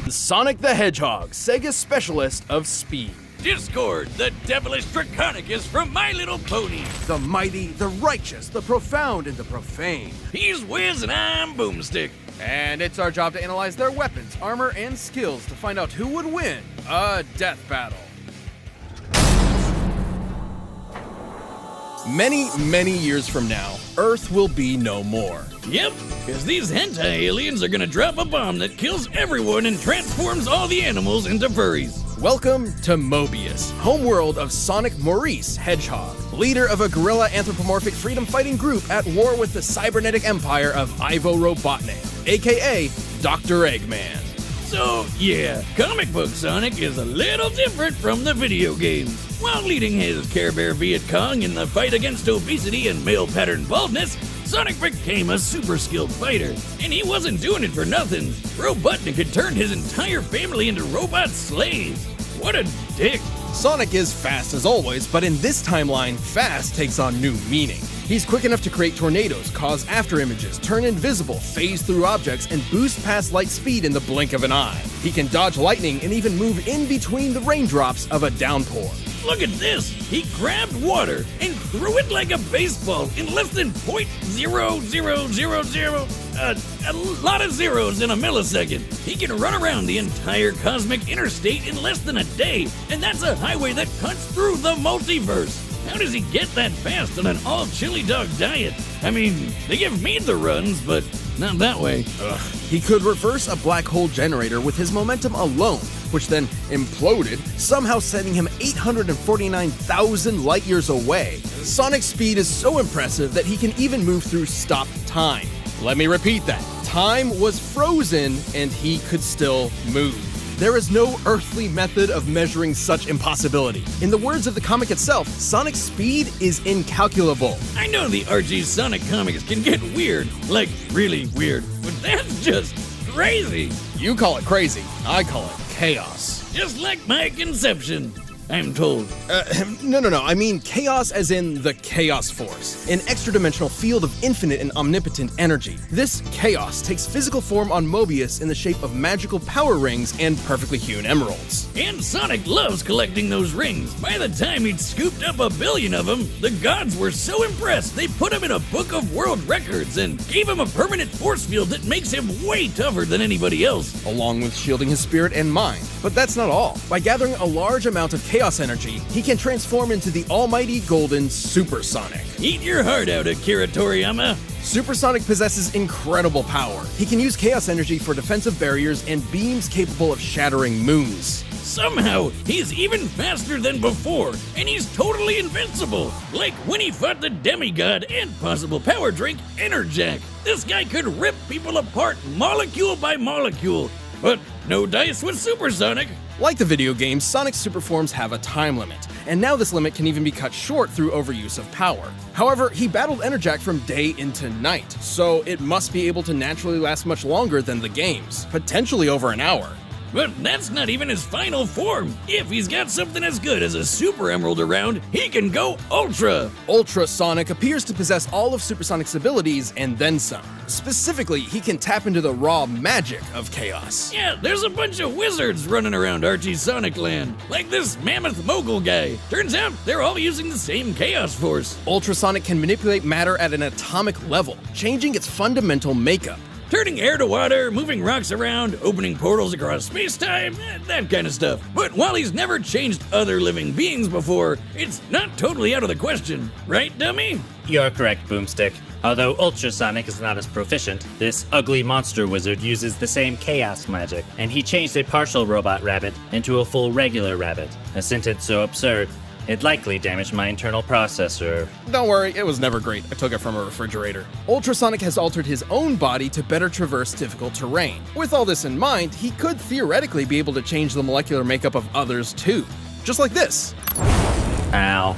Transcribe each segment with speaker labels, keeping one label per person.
Speaker 1: Sonic the Hedgehog, Sega specialist of speed.
Speaker 2: Discord, the devilish Draconicus from My Little Pony.
Speaker 3: The mighty, the righteous, the profound, and the profane.
Speaker 2: He's Wiz and I'm Boomstick.
Speaker 3: And it's our job to analyze their weapons, armor, and skills to find out who would win a death battle.
Speaker 1: Many, many years from now, Earth will be no more.
Speaker 2: Yep, because these hentai aliens are gonna drop a bomb that kills everyone and transforms all the animals into furries.
Speaker 1: Welcome to Mobius, homeworld of Sonic Maurice Hedgehog, leader of a guerrilla anthropomorphic freedom-fighting group at war with the cybernetic empire of Ivo Robotnik, aka Dr. Eggman.
Speaker 2: So, yeah, comic book Sonic is a little different from the video games. While leading his Care Bear Viet Cong in the fight against obesity and male-pattern baldness, Sonic became a super skilled fighter, and he wasn't doing it for nothing. Robotnik had turned his entire family into robot slaves. What a dick.
Speaker 1: Sonic is fast as always, but in this timeline, fast takes on new meaning. He's quick enough to create tornadoes, cause after images, turn invisible, phase through objects, and boost past light speed in the blink of an eye. He can dodge lightning and even move in between the raindrops of a downpour.
Speaker 2: Look at this! He grabbed water and threw it like a baseball in less than .0000, a lot of zeros in a millisecond. He can run around the entire cosmic interstate in less than a day, and that's a highway that cuts through the multiverse. How does he get that fast on an all-chili dog diet? I mean, they give me the runs, but not that way.
Speaker 1: He could reverse a black hole generator with his momentum alone, which then imploded, somehow sending him 849,000 light years away. Sonic's speed is so impressive that he can even move through stopped time. Let me repeat that. Time was frozen and he could still move. There is no earthly method of measuring such impossibility. In the words of the comic itself, Sonic's speed is incalculable.
Speaker 2: I know the Archie Sonic comics can get weird, like really weird, but that's just crazy.
Speaker 1: You call it crazy, I call it chaos.
Speaker 2: Just like my conception, I'm told.
Speaker 1: No. I mean chaos as in the Chaos Force, an extra-dimensional field of infinite and omnipotent energy. This chaos takes physical form on Mobius in the shape of magical power rings and perfectly hewn emeralds.
Speaker 2: And Sonic loves collecting those rings. By the time he'd scooped up 1 billion of them, the gods were so impressed they put him in a book of world records and gave him a permanent force field that makes him way tougher than anybody else.
Speaker 1: Along with shielding his spirit and mind. But that's not all. By gathering a large amount of chaos energy, he can transform into the almighty golden Super Sonic.
Speaker 2: Eat your heart out, Akira Toriyama.
Speaker 1: Super Sonic possesses incredible power. He can use chaos energy for defensive barriers and beams capable of shattering moons.
Speaker 2: Somehow, he's even faster than before, and he's totally invincible. Like when he fought the demigod and possible power drink, Enerjack. This guy could rip people apart molecule by molecule. But no dice with Super Sonic.
Speaker 1: Like the video games, Sonic's super forms have a time limit, and now this limit can even be cut short through overuse of power. However, he battled Enerjack from day into night, so it must be able to naturally last much longer than the games, potentially over an hour.
Speaker 2: But that's not even his final form. If he's got something as good as a Super Emerald around, he can go Ultra.
Speaker 1: Ultra Sonic appears to possess all of Super Sonic's abilities and then some. Specifically, he can tap into the raw magic of chaos.
Speaker 2: Yeah, there's a bunch of wizards running around Archie Sonic Land, like this mammoth mogul guy. Turns out they're all using the same Chaos Force.
Speaker 1: Ultra Sonic can manipulate matter at an atomic level, changing its fundamental makeup.
Speaker 2: Turning air to water, moving rocks around, opening portals across space-time, that kind of stuff. But while he's never changed other living beings before, it's not totally out of the question. Right, dummy?
Speaker 4: You're correct, Boomstick. Although Ultra Sonic is not as proficient, this ugly monster wizard uses the same chaos magic, and he changed a partial robot rabbit into a full regular rabbit. A sentence so absurd, it likely damaged my internal processor.
Speaker 1: Don't worry, it was never great. I took it from a refrigerator. Ultra Sonic has altered his own body to better traverse difficult terrain. With all this in mind, he could theoretically be able to change the molecular makeup of others too. Just like this.
Speaker 4: Ow.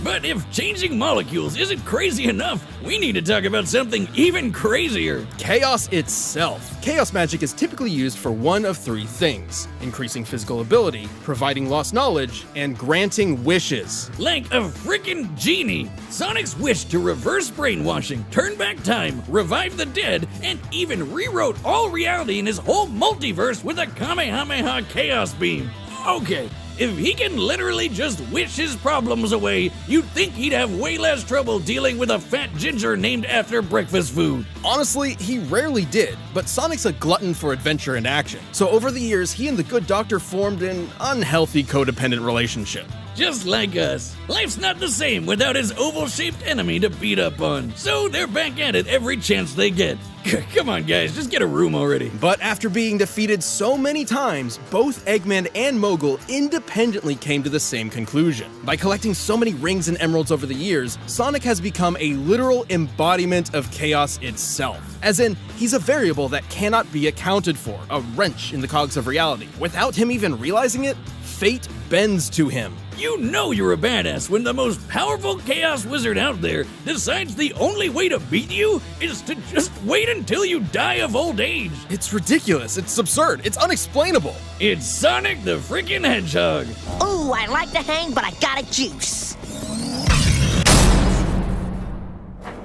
Speaker 2: But if changing molecules isn't crazy enough, we need to talk about something even crazier.
Speaker 1: Chaos itself. Chaos magic is typically used for one of three things: increasing physical ability, providing lost knowledge, and granting wishes.
Speaker 2: Like a freaking genie, Sonic's wish to reverse brainwashing, turn back time, revive the dead, and even rewrote all reality in his whole multiverse with a Kamehameha Chaos Beam. Okay, if he can literally just wish his problems away, you'd think he'd have way less trouble dealing with a fat ginger named after breakfast food.
Speaker 1: Honestly, he rarely did, but Sonic's a glutton for adventure and action. So over the years, he and the Good Doctor formed an unhealthy codependent relationship.
Speaker 2: Just like us. Life's not the same without his oval-shaped enemy to beat up on. So they're back at it every chance they get. Come on, guys, just get a room already.
Speaker 1: But after being defeated so many times, both Eggman and Mogul independently came to the same conclusion. By collecting so many rings and emeralds over the years, Sonic has become a literal embodiment of chaos itself. As in, he's a variable that cannot be accounted for, a wrench in the cogs of reality. Without him even realizing it, fate bends to him.
Speaker 2: You know you're a badass when the most powerful chaos wizard out there decides the only way to beat you is to just wait until you die of old age.
Speaker 1: It's ridiculous, it's absurd, it's unexplainable.
Speaker 2: It's Sonic the freaking Hedgehog.
Speaker 5: Ooh, I like to hang, but I got a juice.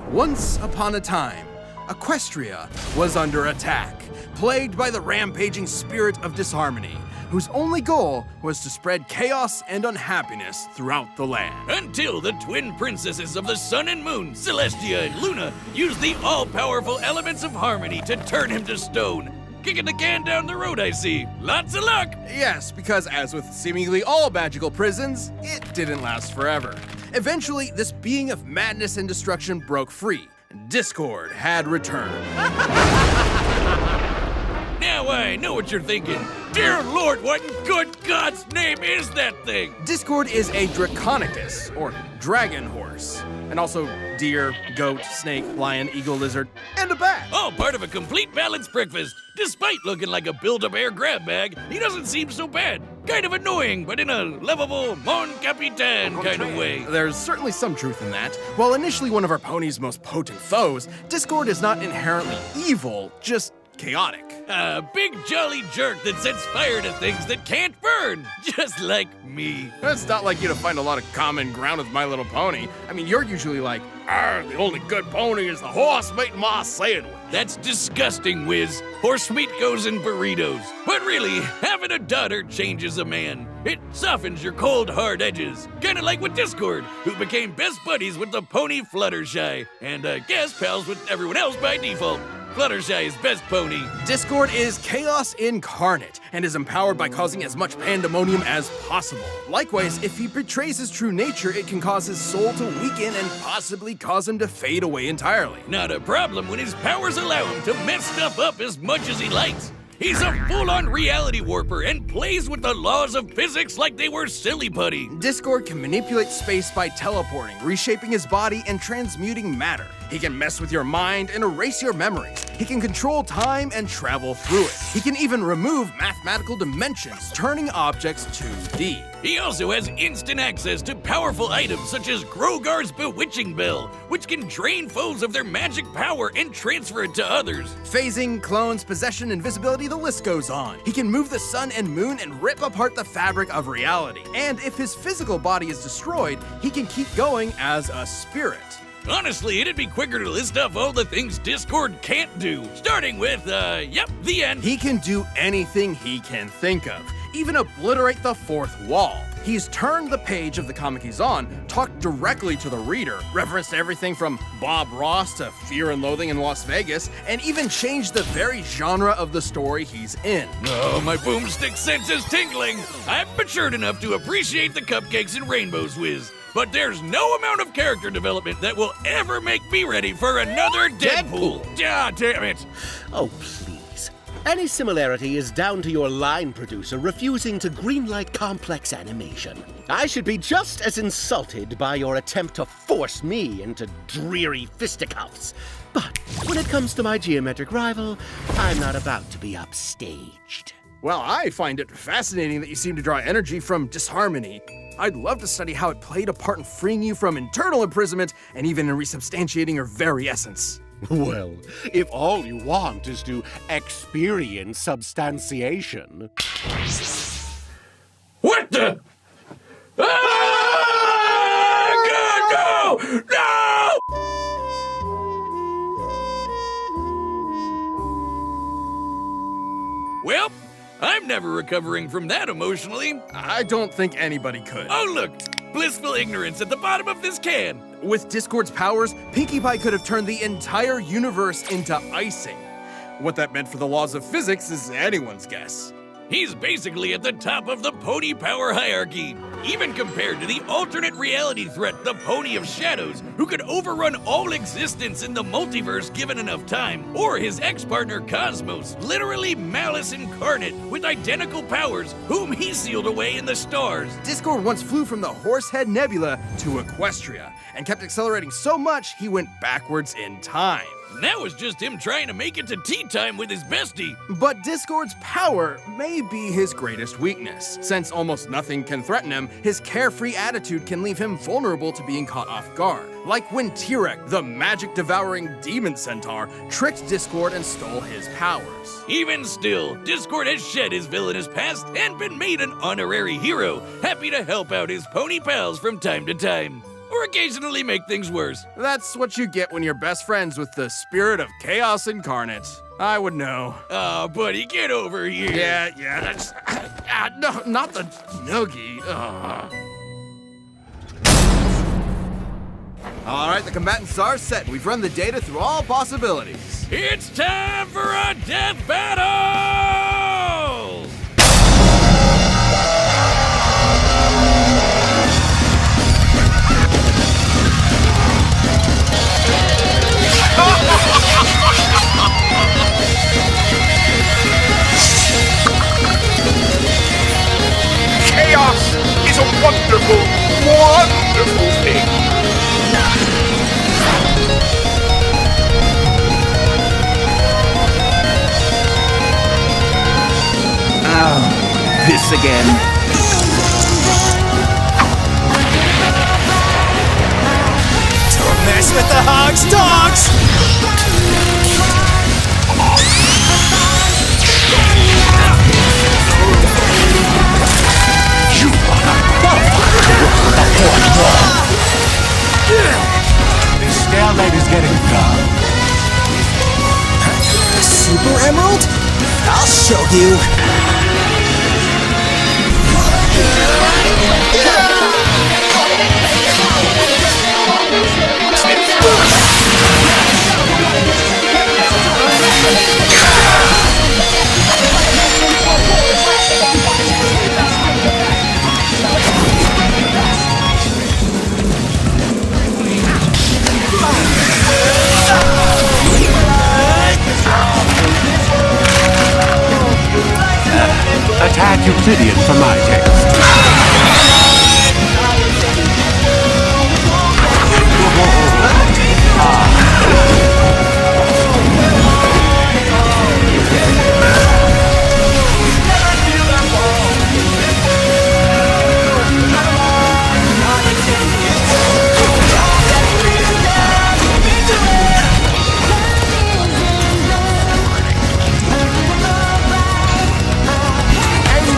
Speaker 3: Once upon a time, Equestria was under attack, plagued by the rampaging spirit of disharmony, whose only goal was to spread chaos and unhappiness throughout the land.
Speaker 2: Until the twin princesses of the sun and moon, Celestia and Luna, used the all-powerful elements of harmony to turn him to stone. Kicking the can down the road, I see. Lots of luck.
Speaker 3: Yes, because as with seemingly all magical prisons, it didn't last forever. Eventually, this being of madness and destruction broke free. Discord had returned.
Speaker 2: Now I know what you're thinking. Dear Lord, what in good God's name is that thing?
Speaker 3: Discord is a Draconicus, or dragon horse, and also deer, goat, snake, lion, eagle, lizard, and a bat.
Speaker 2: All part of a complete balanced breakfast. Despite looking like a Build-A-Bear grab bag, he doesn't seem so bad. Kind of annoying, but in a lovable Mon Capitan kind of way.
Speaker 3: There's certainly some truth in that. While initially one of our pony's most potent foes, Discord is not inherently evil, just chaotic.
Speaker 2: A big jolly jerk that sets fire to things that can't burn, just like me.
Speaker 3: It's not like you to find a lot of common ground with My Little Pony. I mean, you're usually like, the only good pony is the horse meat ma sandwich.
Speaker 2: That's disgusting, Wiz. Horse meat goes in burritos. But really, having a daughter changes a man. It softens your cold, hard edges. Kinda like with Discord, who became best buddies with the pony Fluttershy, and guest pals with everyone else by default. Fluttershy is best pony.
Speaker 3: Discord is chaos incarnate and is empowered by causing as much pandemonium as possible. Likewise, if he betrays his true nature, it can cause his soul to weaken and possibly cause him to fade away entirely.
Speaker 2: Not a problem when his powers allow him to mess stuff up as much as he likes. He's a full-on reality warper and plays with the laws of physics like they were silly putty.
Speaker 3: Discord can manipulate space by teleporting, reshaping his body, and transmuting matter. He can mess with your mind and erase your memories. He can control time and travel through it. He can even remove mathematical dimensions, turning objects 2D.
Speaker 2: He also has instant access to powerful items such as Grogar's Bewitching Bell, which can drain foes of their magic power and transfer it to others.
Speaker 3: Phasing, clones, possession, invisibility, the list goes on. He can move the sun and moon and rip apart the fabric of reality. And if his physical body is destroyed, he can keep going as a spirit.
Speaker 2: Honestly, it'd be quicker to list off all the things Discord can't do. Starting with, the end.
Speaker 3: He can do anything he can think of, even obliterate the fourth wall. He's turned the page of the comic he's on, talked directly to the reader, referenced everything from Bob Ross to Fear and Loathing in Las Vegas, and even changed the very genre of the story he's in.
Speaker 2: Oh, my boomstick sense is tingling. I've matured enough to appreciate the cupcakes and rainbows, Wiz. But there's no amount of character development that will ever make me ready for another Deadpool. Ah, damn it.
Speaker 6: Oh, please. Any similarity is down to your line producer refusing to greenlight complex animation. I should be just as insulted by your attempt to force me into dreary fisticuffs. But when it comes to my geometric rival, I'm not about to be upstaged.
Speaker 3: Well, I find it fascinating that you seem to draw energy from disharmony. I'd love to study how it played a part in freeing you from internal imprisonment and even in resubstantiating your very essence.
Speaker 6: Well, if all you want is to experience substantiation.
Speaker 2: What the? Ah! God, no! No! Well, I'm never recovering from that emotionally.
Speaker 3: I don't think anybody could.
Speaker 2: Oh, look! Blissful ignorance at the bottom of this can.
Speaker 3: With Discord's powers, Pinkie Pie could have turned the entire universe into icing. What that meant for the laws of physics is anyone's guess.
Speaker 2: He's basically at the top of the pony power hierarchy, even compared to the alternate reality threat, the Pony of Shadows, who could overrun all existence in the multiverse given enough time, or his ex-partner Cosmos, literally malice incarnate with identical powers, whom he sealed away in the stars.
Speaker 3: Discord once flew from the Horsehead Nebula to Equestria, and kept accelerating so much he went backwards in time.
Speaker 2: That was just him trying to make it to tea time with his bestie.
Speaker 3: But Discord's power may be his greatest weakness. Since almost nothing can threaten him, his carefree attitude can leave him vulnerable to being caught off guard. Like when Tirek, the magic-devouring demon centaur, tricked Discord and stole his powers.
Speaker 2: Even still, Discord has shed his villainous past and been made an honorary hero, happy to help out his pony pals from time to time. Or occasionally make things worse.
Speaker 3: That's what you get when you're best friends with the spirit of chaos incarnate. I would know.
Speaker 2: Aw, buddy, get over here.
Speaker 3: Yeah, that's... no, not the noogie. All right, the combatants are set. We've run the data through all possibilities.
Speaker 2: It's time for a death battle!
Speaker 7: Chaos is a wonderful, wonderful thing.
Speaker 6: This again.
Speaker 7: Don't mess with the Hog's dogs! You This stalemate is getting dark.
Speaker 8: Super Emerald? I'll show you!
Speaker 6: A tad Euclidean for my taste.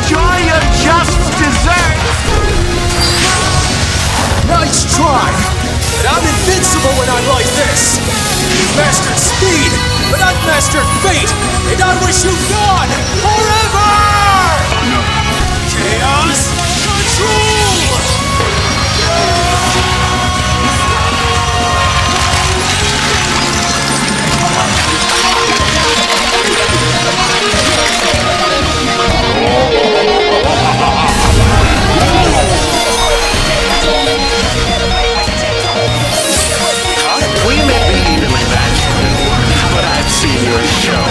Speaker 7: Enjoy your just desserts!
Speaker 8: Nice try! But I'm invincible when I'm like this! You've mastered speed, but I've mastered fate! And I wish you gone forever! Chaos Control!
Speaker 6: We may be evenly matched, but I've seen your show.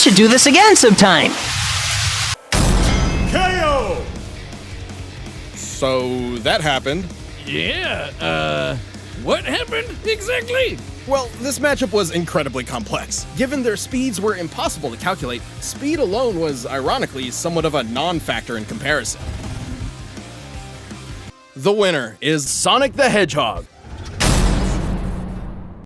Speaker 5: should do this again sometime.
Speaker 7: KO!
Speaker 1: So that happened.
Speaker 2: Yeah, what happened exactly?
Speaker 1: Well, this matchup was incredibly complex. Given their speeds were impossible to calculate, speed alone was, ironically, somewhat of a non-factor in comparison. The winner is Sonic the Hedgehog.